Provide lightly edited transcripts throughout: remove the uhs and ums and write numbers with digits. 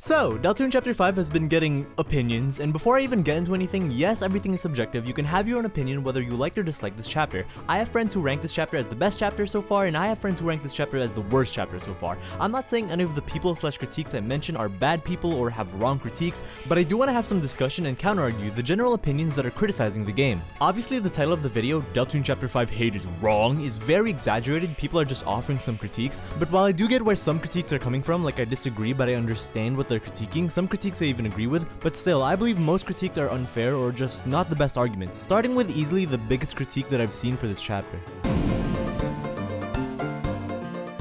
So, Deltarune Chapter 5 has been getting opinions, and before I even get into anything, yes, everything is subjective. You can have your own opinion whether you like or dislike this chapter. I have friends who rank this chapter as the best chapter so far, and I have friends who rank this chapter as the worst chapter so far. I'm not saying any of the people/critiques I mention are bad people or have wrong critiques, but I do want to have some discussion and counter-argue the general opinions that are criticizing the game. Obviously, the title of the video, Deltarune Chapter 5 Hate is Wrong, is very exaggerated. People are just offering some critiques, but while I do get where some critiques are coming from, like I disagree but I understand what they're critiquing, some critiques I even agree with, but still, I believe most critiques are unfair or just not the best arguments, starting with easily the biggest critique that I've seen for this chapter.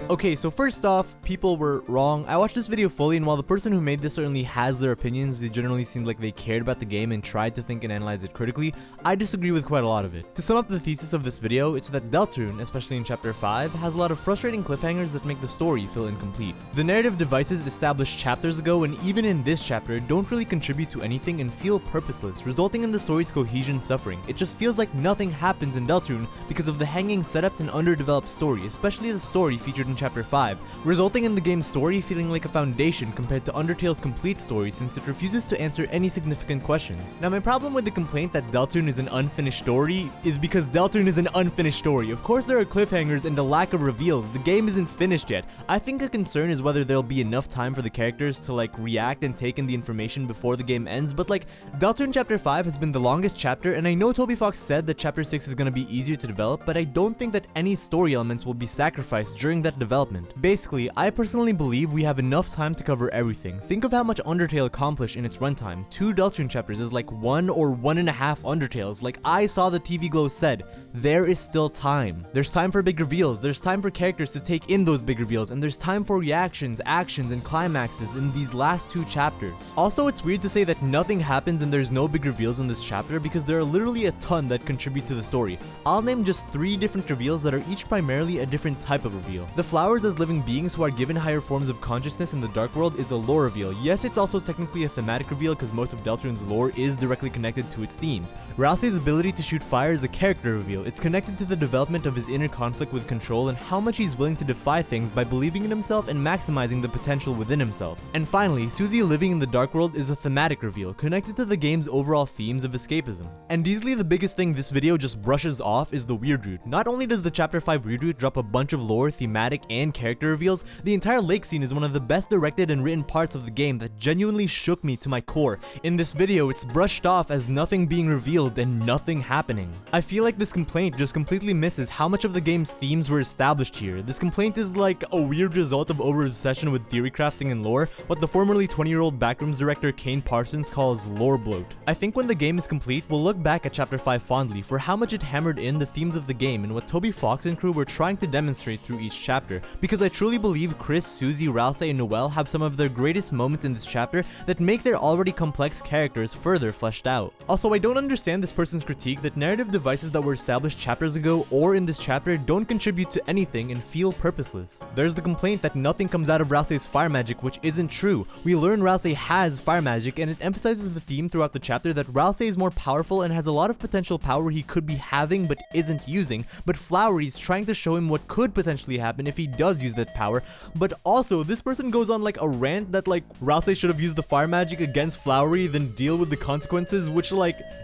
Okay, so first off, people were wrong. I watched this video fully, and while the person who made this certainly has their opinions, it generally seemed like they cared about the game and tried to think and analyze it critically, I disagree with quite a lot of it. To sum up the thesis of this video, it's that Deltarune, especially in Chapter 5, has a lot of frustrating cliffhangers that make the story feel incomplete. The narrative devices established chapters ago and even in this chapter don't really contribute to anything and feel purposeless, resulting in the story's cohesion suffering. It just feels like nothing happens in Deltarune because of the hanging setups and underdeveloped story, especially the story featured in Chapter 5, resulting in the game's story feeling like a foundation compared to Undertale's complete story since it refuses to answer any significant questions. Now, my problem with the complaint that Deltarune is an unfinished story is because Deltarune is an unfinished story. Of course there are cliffhangers and a lack of reveals, the game isn't finished yet. I think a concern is whether there'll be enough time for the characters to react and take in the information before the game ends, but Deltarune Chapter 5 has been the longest chapter, and I know Toby Fox said that Chapter 6 is gonna be easier to develop, but I don't think that any story elements will be sacrificed during that development. Basically, I personally believe we have enough time to cover everything. Think of how much Undertale accomplished in its runtime. 2 Deltarune chapters is like 1 or 1.5 Undertales. Like I saw the TV Glow said, there is still time. There's time for big reveals, there's time for characters to take in those big reveals, and there's time for reactions, actions, and climaxes in these last 2 chapters. Also, it's weird to say that nothing happens and there's no big reveals in this chapter because there are literally a ton that contribute to the story. I'll name just 3 different reveals that are each primarily a different type of reveal. The flowers as living beings who are given higher forms of consciousness in the dark world is a lore reveal. Yes, it's also technically a thematic reveal because most of Deltarune's lore is directly connected to its themes. Ralsei's ability to shoot fire is a character reveal. It's connected to the development of his inner conflict with control and how much he's willing to defy things by believing in himself and maximizing the potential within himself. And finally, Susie living in the dark world is a thematic reveal, connected to the game's overall themes of escapism. And easily the biggest thing this video just brushes off is the weird route. Not only does the Chapter 5 weird route drop a bunch of lore, thematic, and character reveals, the entire lake scene is one of the best directed and written parts of the game that genuinely shook me to my core. In this video, it's brushed off as nothing being revealed and nothing happening. I feel like this complaint just completely misses how much of the game's themes were established here. This complaint is like a weird result of over-obsession with theory crafting and lore, what the formerly 20-year-old Backrooms director Kane Parsons calls lore bloat. I think when the game is complete, we'll look back at Chapter 5 fondly for how much it hammered in the themes of the game and what Toby Fox and crew were trying to demonstrate through each chapter, because I truly believe Chris, Susie, Ralsei, and Noelle have some of their greatest moments in this chapter that make their already complex characters further fleshed out. Also, I don't understand this person's critique that narrative devices that were established chapters ago or in this chapter don't contribute to anything and feel purposeless. There's the complaint that nothing comes out of Ralsei's fire magic, which isn't true. We learn Ralsei has fire magic, and it emphasizes the theme throughout the chapter that Ralsei is more powerful and has a lot of potential power he could be having but isn't using, but Flowery is trying to show him what could potentially happen if he does use that power. But also, this person goes on a rant that Ralsei should have used the fire magic against Flowery, then deal with the consequences, which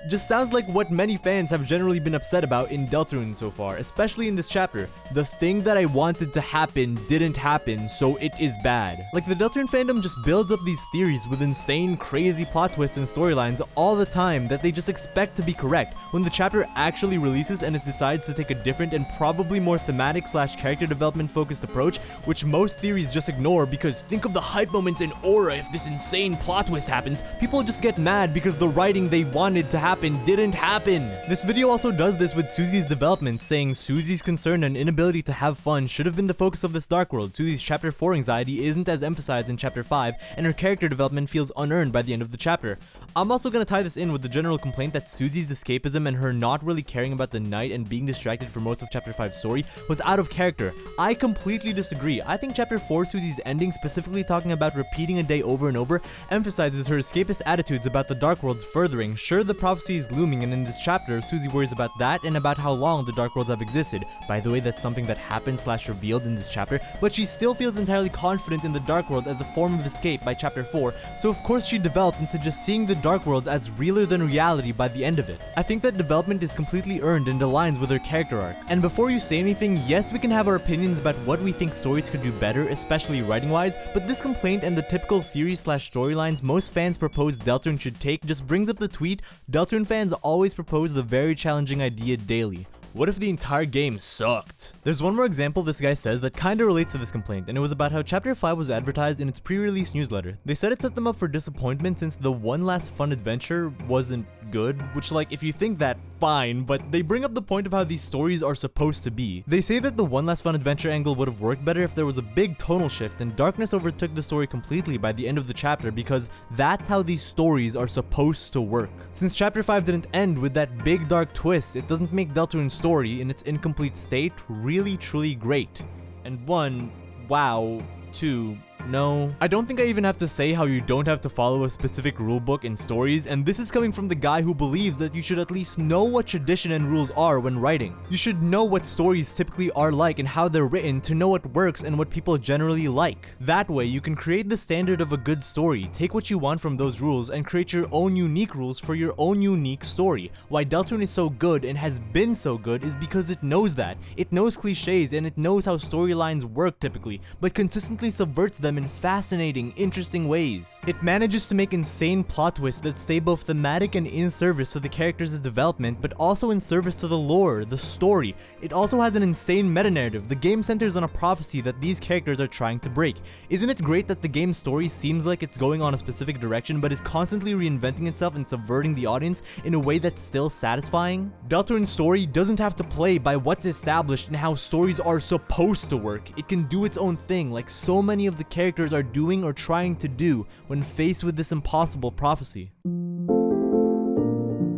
just sounds like what many fans have generally been upset about in Deltarune so far, especially in this chapter. The thing that I wanted to happen didn't happen, so it is bad. The Deltarune fandom just builds up these theories with insane, crazy plot twists and storylines all the time that they just expect to be correct. When the chapter actually releases and it decides to take a different and probably more thematic / character development focused approach, which most theories just ignore because think of the hype moments and aura if this insane plot twist happens, people just get mad because the writing they wanted to happen didn't happen. This video also does this with Susie's development, saying Susie's concern and inability to have fun should have been the focus of this dark world. Susie's Chapter 4 anxiety isn't as emphasized in Chapter 5, and her character development feels unearned by the end of the chapter. I'm also gonna tie this in with the general complaint that Susie's escapism and her not really caring about the night and being distracted for most of Chapter 5's story was out of character. I completely disagree. I think Chapter 4 Susie's ending, specifically talking about repeating a day over and over, emphasizes her escapist attitudes about the Dark Worlds furthering. Sure, the prophecy is looming, and in this chapter, Susie worries about that and about how long the Dark Worlds have existed. By the way, that's something that happened/revealed in this chapter, but she still feels entirely confident in the Dark Worlds as a form of escape by Chapter 4, so of course she developed into just seeing the Dark Worlds as realer than reality by the end of it. I think that development is completely earned and aligns with her character arc. And before you say anything, yes, we can have our opinions about what we think stories could do better, especially writing-wise, but this complaint and the typical theories/storylines most fans propose Deltarune should take just brings up the tweet, Deltarune fans always propose the very challenging idea daily. What if the entire game sucked? There's one more example this guy says that kinda relates to this complaint, and it was about how Chapter 5 was advertised in its pre-release newsletter. They said it set them up for disappointment since the one last fun adventure wasn't good, which, like, if you think that, fine, but they bring up the point of how these stories are supposed to be. They say that the one last fun adventure angle would have worked better if there was a big tonal shift and darkness overtook the story completely by the end of the chapter, because that's how these stories are supposed to work. Since Chapter 5 didn't end with that big dark twist, it doesn't make Deltarune's story in its incomplete state really truly great. And 1, wow, 2, no. I don't think I even have to say how you don't have to follow a specific rulebook in stories, and this is coming from the guy who believes that you should at least know what tradition and rules are when writing. You should know what stories typically are like and how they're written to know what works and what people generally like. That way, you can create the standard of a good story, take what you want from those rules, and create your own unique rules for your own unique story. Why Deltarune is so good and has been so good is because it knows that. It knows cliches and it knows how storylines work typically, but consistently subverts them in fascinating, interesting ways. It manages to make insane plot twists that stay both thematic and in service to the characters' development, but also in service to the lore, the story. It also has an insane meta-narrative. The game centers on a prophecy that these characters are trying to break. Isn't it great that the game's story seems like it's going on a specific direction, but is constantly reinventing itself and subverting the audience in a way that's still satisfying? Deltarune's story doesn't have to play by what's established and how stories are supposed to work. It can do its own thing, like so many of the characters are doing or trying to do when faced with this impossible prophecy.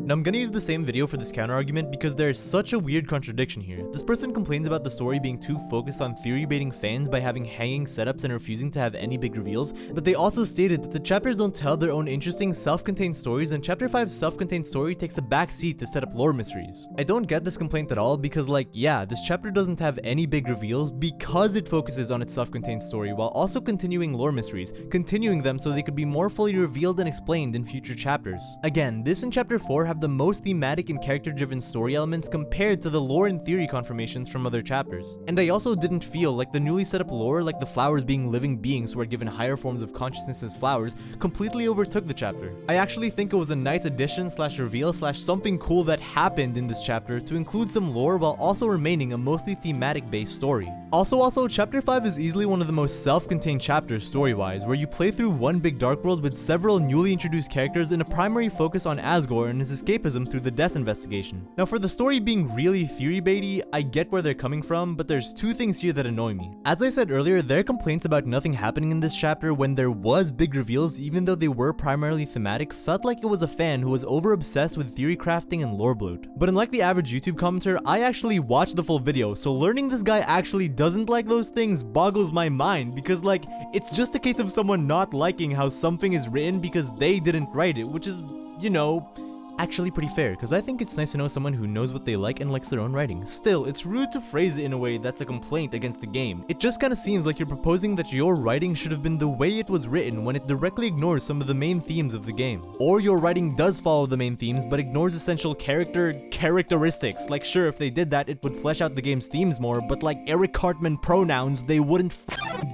Now I'm gonna use the same video for this counter-argument because there is such a weird contradiction here. This person complains about the story being too focused on theory-baiting fans by having hanging setups and refusing to have any big reveals, but they also stated that the chapters don't tell their own interesting, self-contained stories, and Chapter 5's self-contained story takes a back seat to set up lore mysteries. I don't get this complaint at all because, like, yeah, this chapter doesn't have any big reveals because it focuses on its self-contained story while also continuing lore mysteries, continuing them so they could be more fully revealed and explained in future chapters. Again, this and Chapter 4 have the most thematic and character-driven story elements compared to the lore and theory confirmations from other chapters. And I also didn't feel like the newly set up lore, like the flowers being living beings who are given higher forms of consciousness as flowers, completely overtook the chapter. I actually think it was a nice addition/reveal/something cool that happened in this chapter to include some lore while also remaining a mostly thematic-based story. Also, Chapter 5 is easily one of the most self-contained chapters story-wise, where you play through one big dark world with several newly introduced characters and a primary focus on Asgore and his escapism through the death investigation. Now, for the story being really theory-baity, I get where they're coming from, but there's two things here that annoy me. As I said earlier, their complaints about nothing happening in this chapter when there was big reveals, even though they were primarily thematic, felt like it was a fan who was over-obsessed with theory crafting and lore bloat. But unlike the average YouTube commenter, I actually watched the full video, so learning this guy actually doesn't like those things boggles my mind, because, like, it's just a case of someone not liking how something is written because they didn't write it, which is, you know, actually pretty fair, because I think it's nice to know someone who knows what they like and likes their own writing. Still, it's rude to phrase it in a way that's a complaint against the game. It just kinda seems like you're proposing that your writing should have been the way it was written when it directly ignores some of the main themes of the game. Or your writing does follow the main themes but ignores essential characteristics. Like, sure, if they did that, it would flesh out the game's themes more, but like Eric Cartman pronouns, they wouldn't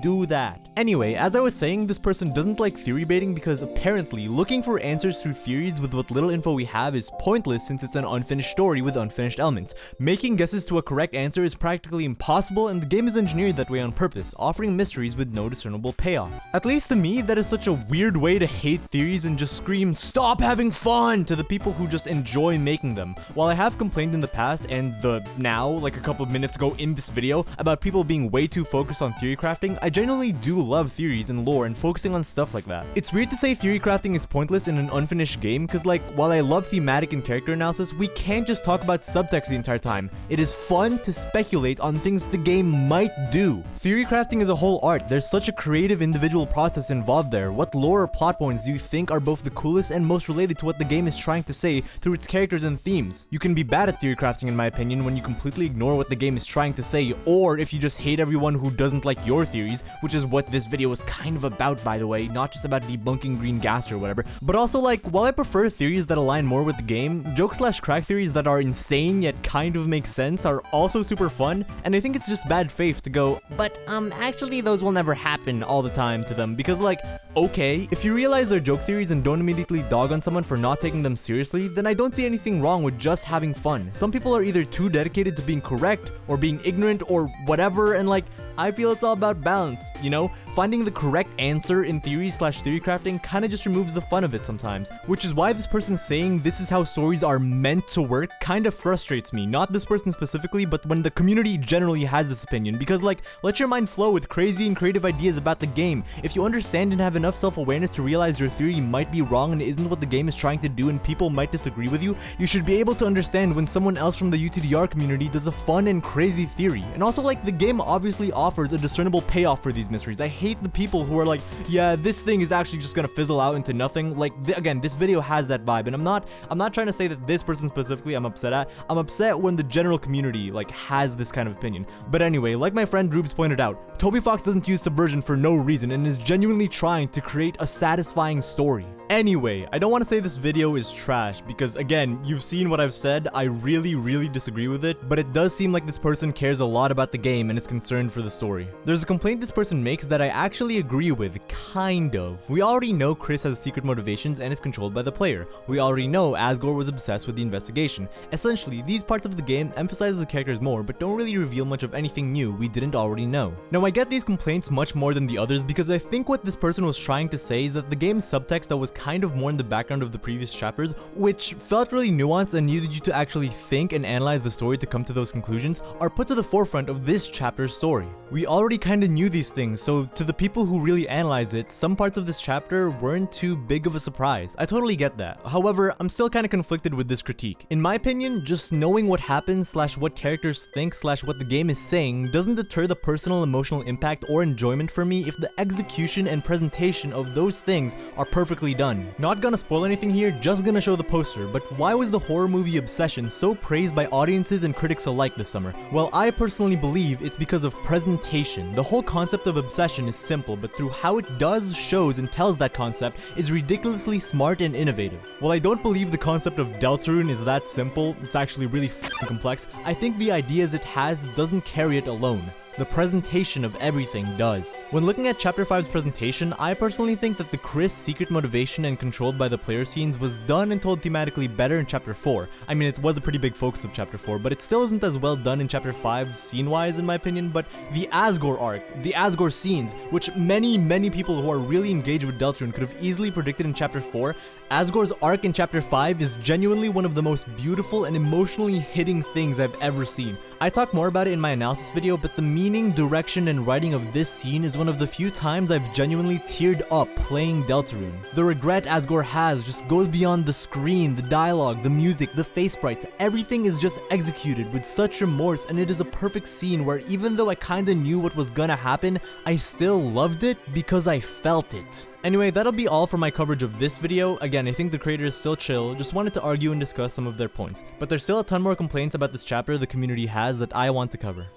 do that. Anyway, as I was saying, this person doesn't like theory baiting because apparently looking for answers through theories with what little info we have is pointless since it's an unfinished story with unfinished elements. Making guesses to a correct answer is practically impossible, and the game is engineered that way on purpose, offering mysteries with no discernible payoff. At least to me, that is such a weird way to hate theories and just scream, "Stop having fun!" to the people who just enjoy making them. While I have complained in the past and now, like a couple of minutes ago in this video, about people being way too focused on theory crafting, I genuinely do love theories and lore and focusing on stuff like that. It's weird to say theory crafting is pointless in an unfinished game, because like, while I love thematic and character analysis, we can't just talk about subtext the entire time. It is fun to speculate on things the game might do. Theory crafting is a whole art. There's such a creative individual process involved there. What lore or plot points do you think are both the coolest and most related to what the game is trying to say through its characters and themes? You can be bad at theory crafting in my opinion when you completely ignore what the game is trying to say, or if you just hate everyone who doesn't like your theories, which is what this video was kind of about, by the way, not just about debunking green gas or whatever. But also, like, while I prefer theories that align more with the game, joke/crack theories that are insane yet kind of make sense are also super fun, and I think it's just bad faith to go, but actually those will never happen all the time to them, because like, okay, if you realize they're joke theories and don't immediately dog on someone for not taking them seriously, then I don't see anything wrong with just having fun. Some people are either too dedicated to being correct or being ignorant or whatever, and like, I feel it's all about balance, you know? Finding the correct answer in theory/theory crafting kind of just removes the fun of it sometimes, which is why this person saying this is how stories are meant to work kind of frustrates me. Not this person specifically, but when the community generally has this opinion, because like, let your mind flow with crazy and creative ideas about the game. If you understand and have enough self-awareness to realize your theory might be wrong and isn't what the game is trying to do and people might disagree with you, you should be able to understand when someone else from the UTDR community does a fun and crazy theory. And also, like, the game obviously offers a discernible payoff for these mysteries. I hate the people who are like, yeah, this thing is actually just gonna fizzle out into nothing. Like, again, this video has that vibe, and I'm not trying to say that this person specifically I'm upset at. I'm upset when the general community like has this kind of opinion. But anyway, like my friend Droobs pointed out, Toby Fox doesn't use subversion for no reason and is genuinely trying to create a satisfying story. Anyway, I don't want to say this video is trash because, again, you've seen what I've said. I really disagree with it, but it does seem like this person cares a lot about the game and is concerned for the story. There's a complaint this person makes that I actually agree with, kind of. We already know Chris has secret motivations and is controlled by the player. We already know Asgore was obsessed with the investigation. Essentially, these parts of the game emphasize the characters more, but don't really reveal much of anything new we didn't already know. Now, I get these complaints much more than the others because I think what this person was trying to say is that the game's subtext that was kind of more in the background of the previous chapters, which felt really nuanced and needed you to actually think and analyze the story to come to those conclusions, are put to the forefront of this chapter's story. We already kind of knew these things, so to the people who really analyze it, some parts of this chapter weren't too big of a surprise. I totally get that. However, I'm still kind of conflicted with this critique. In my opinion, just knowing what happens / what characters think / what the game is saying doesn't deter the personal emotional impact or enjoyment for me if the execution and presentation of those things are perfectly done. Not gonna spoil anything here, just gonna show the poster, but why was the horror movie Obsession so praised by audiences and critics alike this summer? Well, I personally believe it's because of presentation. The whole concept of Obsession is simple, but through how it does, shows, and tells that concept is ridiculously smart and innovative. While I don't believe the concept of Deltarune is that simple, it's actually really f***ing complex, I think the ideas it has doesn't carry it alone. The presentation of everything does. When looking at Chapter 5's presentation, I personally think that the Chris secret motivation and controlled by the player scenes was done and told thematically better in Chapter 4. I mean, it was a pretty big focus of Chapter 4, but it still isn't as well done in Chapter 5 scene-wise in my opinion. But the Asgore arc, the Asgore scenes, which many people who are really engaged with Deltarune could have easily predicted in Chapter 4, Asgore's arc in Chapter 5 is genuinely one of the most beautiful and emotionally hitting things I've ever seen. I talk more about it in my analysis video, but the meaning, direction, and writing of this scene is one of the few times I've genuinely teared up playing Deltarune. The regret Asgore has just goes beyond the screen, the dialogue, the music, the face sprites. Everything is just executed with such remorse, and it is a perfect scene where even though I kinda knew what was gonna happen, I still loved it because I felt it. Anyway, that'll be all for my coverage of this video. Again, I think the creator is still chill, just wanted to argue and discuss some of their points. But there's still a ton more complaints about this chapter the community has that I want to cover.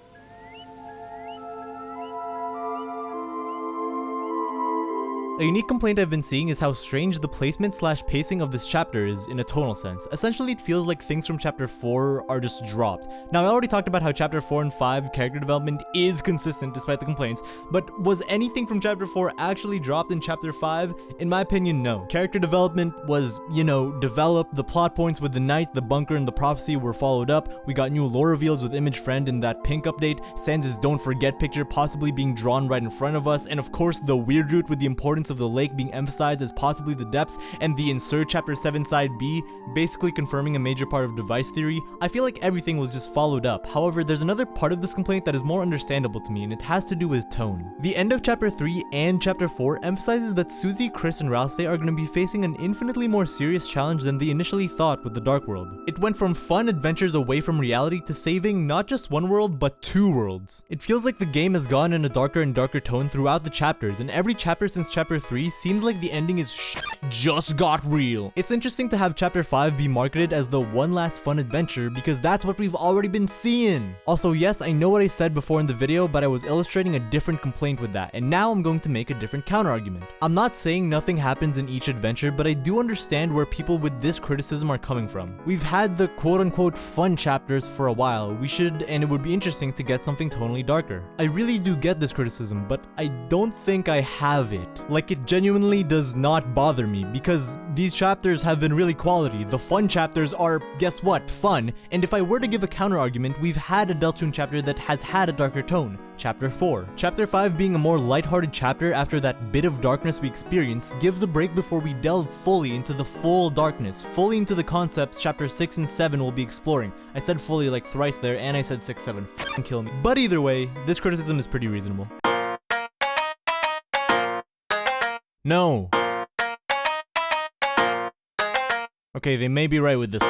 A unique complaint I've been seeing is how strange the placement / pacing of this chapter is in a tonal sense. Essentially, it feels like things from Chapter 4 are just dropped. Now, I already talked about how Chapter 4 and 5 character development is consistent despite the complaints, but was anything from Chapter 4 actually dropped in Chapter 5? In my opinion, no. Character development was, you know, developed, the plot points with the Knight, the Bunker, and the Prophecy were followed up, we got new lore reveals with Image Friend in that pink update, Sans' Don't Forget picture possibly being drawn right in front of us, and of course the weird route with the importance importance of the lake being emphasized as possibly the depths, and the Insert Chapter 7 Side B basically confirming a major part of device theory, I feel like everything was just followed up. However, there's another part of this complaint that is more understandable to me, and it has to do with tone. The end of Chapter 3 and Chapter 4 emphasizes that Susie, Chris, and Rouse are going to be facing an infinitely more serious challenge than they initially thought with the Dark World. It went from fun adventures away from reality to saving not just one world, but 2 worlds. It feels like the game has gone in a darker and darker tone throughout the chapters, and every chapter since Chapter 3 seems like the ending is just got real. It's interesting to have Chapter 5 be marketed as the one last fun adventure because that's what we've already been seeing. Also, yes, I know what I said before in the video, but I was illustrating a different complaint with that, and now I'm going to make a different counter-argument. I'm not saying nothing happens in each adventure, but I do understand where people with this criticism are coming from. We've had the quote-unquote fun chapters for a while. We should, and it would be interesting to get something tonally darker. I really do get this criticism, but I don't think I have it. Like, it genuinely does not bother me, because these chapters have been really quality. The fun chapters are, guess what, fun, and if I were to give a counter-argument, we've had a Deltarune chapter that has had a darker tone. Chapter 4. Chapter 5 being a more lighthearted chapter after that bit of darkness we experienced gives a break before we delve fully into the full darkness, fully into the concepts Chapter 6 and 7 will be exploring. I said fully like thrice there, and I said 6, 7, f***ing kill me. But either way, this criticism is pretty reasonable. No. Okay, they may be right with this.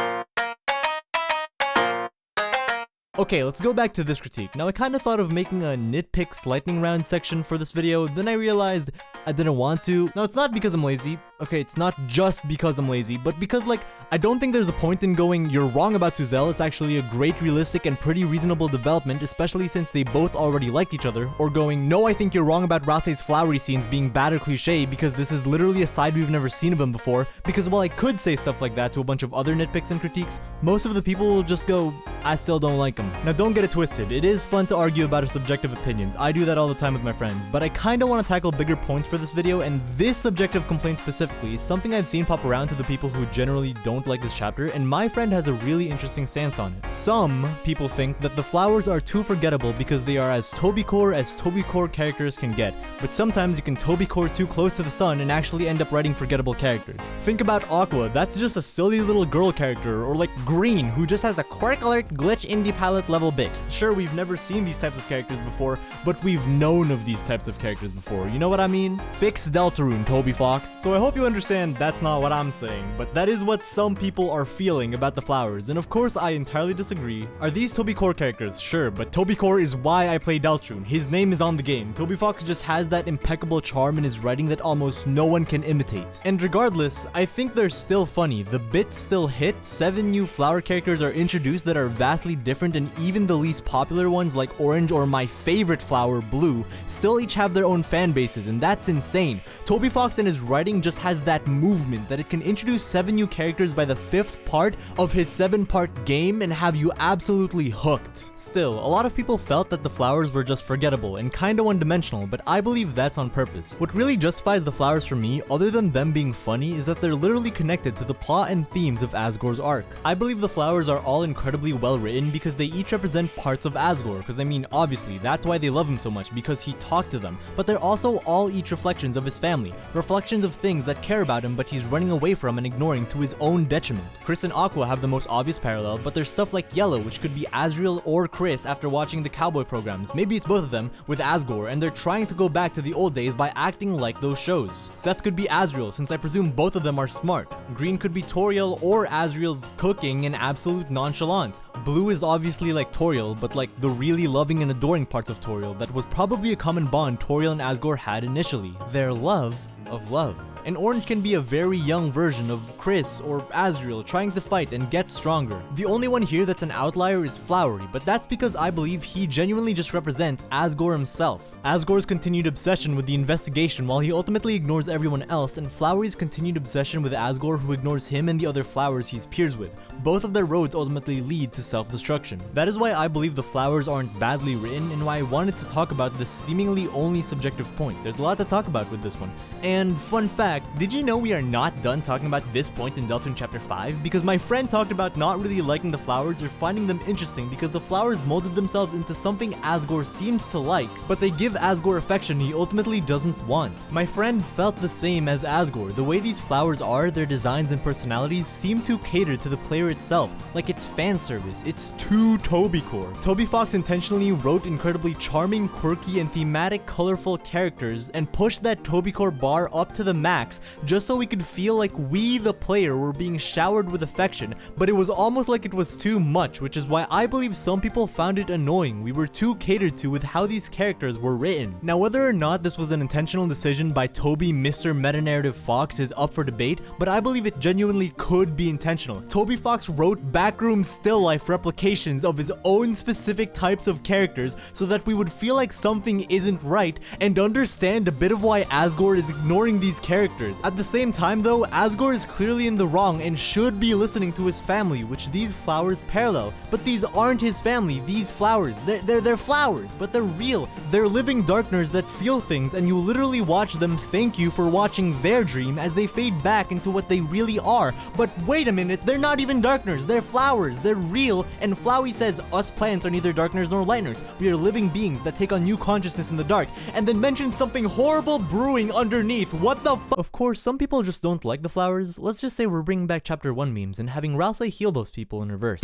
Okay, let's go back to this critique. Now, I kind of thought of making a nitpicks lightning round section for this video, then I realized I didn't want to. Now, it's not because I'm lazy. Okay, it's not just because I'm lazy, but because, like, I don't think there's a point in going, you're wrong about Suzel, it's actually a great, realistic, and pretty reasonable development, especially since they both already liked each other, or going, no, I think you're wrong about Rase's Flowery scenes being bad or cliche, because this is literally a side we've never seen of him before, because while I could say stuff like that to a bunch of other nitpicks and critiques, most of the people will just go, I still don't like him. Now, don't get it twisted, it is fun to argue about our subjective opinions, I do that all the time with my friends, but I kinda want to tackle bigger points for this video, and this subjective complaint specifically is something I've seen pop around to the people who generally don't like this chapter, and my friend has a really interesting stance on it. Some people think that the flowers are too forgettable because they are as Toby-core as Toby-core characters can get, but sometimes you can Toby-core too close to the sun and actually end up writing forgettable characters. Think about Aqua, that's just a silly little girl character, or like Green, who just has a quirk alert glitch indie palette level bit. Sure, we've never seen these types of characters before, but we've known of these types of characters before, you know what I mean? Fix Deltarune, Toby Fox. So I hope you understand that's not what I'm saying, but that is what some people are feeling about the flowers, and of course I entirely disagree. Are these Toby-core characters? Sure, but Toby-core is why I play Deltarune. His name is on the game. Toby Fox just has that impeccable charm in his writing that almost no one can imitate. And regardless, I think they're still funny. The bits still hit, 7 new flower characters are introduced that are vastly different, and even the least popular ones like Orange or my favorite flower, Blue, still each have their own fan bases, and that's insane. Toby Fox in his writing just has that movement that it can introduce 7 new characters by the 5th part of his 7-part game and have you absolutely hooked. Still, a lot of people felt that the flowers were just forgettable and kinda one-dimensional, but I believe that's on purpose. What really justifies the flowers for me, other than them being funny, is that they're literally connected to the plot and themes of Asgore's arc. I believe the flowers are all incredibly well written because they each represent parts of Asgore, because I mean, obviously, that's why they love him so much, because he talked to them, but they're also all each reflections of his family, reflections of things that care about him but he's running away from and ignoring to his own detriment. Chris and Aqua have the most obvious parallel, but there's stuff like Yellow, which could be Azriel or Chris after watching the cowboy programs. Maybe it's both of them with Asgore, and they're trying to go back to the old days by acting like those shows. Seth could be Azriel, since I presume both of them are smart. Green could be Toriel or Azriel's cooking and absolute nonchalance. Blue is obviously like Toriel, but like the really loving and adoring parts of Toriel that was probably a common bond Toriel and Asgore had initially. Their love of love. And Orange can be a very young version of Chris or Azriel trying to fight and get stronger. The only one here that's an outlier is Flowery, but that's because I believe he genuinely just represents Asgore himself. Asgore's continued obsession with the investigation while he ultimately ignores everyone else, and Flowery's continued obsession with Asgore who ignores him and the other flowers he's peers with. Both of their roads ultimately lead to self-destruction. That is why I believe the flowers aren't badly written and why I wanted to talk about this seemingly only subjective point. There's a lot to talk about with this one. And fun fact, fact, did you know we are not done talking about this point in Deltarune Chapter 5? Because my friend talked about not really liking the flowers or finding them interesting because the flowers molded themselves into something Asgore seems to like, but they give Asgore affection he ultimately doesn't want. My friend felt the same as Asgore. The way these flowers are, their designs and personalities seem to cater to the player itself, like it's fan service. It's too Toby core. Toby Fox intentionally wrote incredibly charming, quirky, and thematic colorful characters and pushed that Toby core bar up to the max just so we could feel like we, the player, were being showered with affection, but it was almost like it was too much, which is why I believe some people found it annoying. We were too catered to with how these characters were written. Now, whether or not this was an intentional decision by Toby Mr. Meta-Narrative Fox is up for debate, but I believe it genuinely could be intentional. Toby Fox wrote backroom still life replications of his own specific types of characters so that we would feel like something isn't right and understand a bit of why Asgore is ignoring these characters. At the same time though, Asgore is clearly in the wrong and should be listening to his family, which these flowers parallel. But these aren't his family. These flowers, they're flowers, but they're real. They're living darkners that feel things, and you literally watch them thank you for watching their dream as they fade back into what they really are. But wait a minute, they're not even darkners, they're flowers, they're real, and Flowery says us plants are neither darkners nor lightners. We are living beings that take on new consciousness in the dark, and then mention something horrible brewing underneath. What the fuck? Of course, some people just don't like the flowers. Let's just say we're bringing back Chapter 1 memes and having Ralsei heal those people in reverse.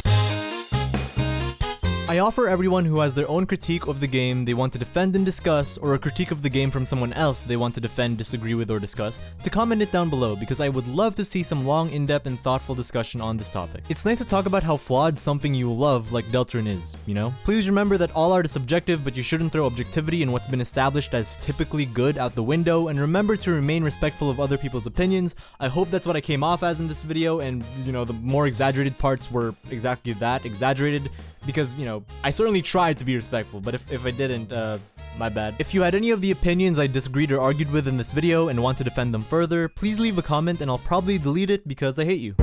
I offer everyone who has their own critique of the game they want to defend and discuss, or a critique of the game from someone else they want to defend, disagree with, or discuss, to comment it down below because I would love to see some long, in-depth, and thoughtful discussion on this topic. It's nice to talk about how flawed something you love like Deltarune is, you know? Please remember that all art is subjective, but you shouldn't throw objectivity and what's been established as typically good out the window, and remember to remain respectful of other people's opinions. I hope that's what I came off as in this video, and, you know, the more exaggerated parts were exactly that, exaggerated. Because, you know, I certainly tried to be respectful, but if I didn't, my bad. If you had any of the opinions I disagreed or argued with in this video and want to defend them further, please leave a comment and I'll probably delete it because I hate you.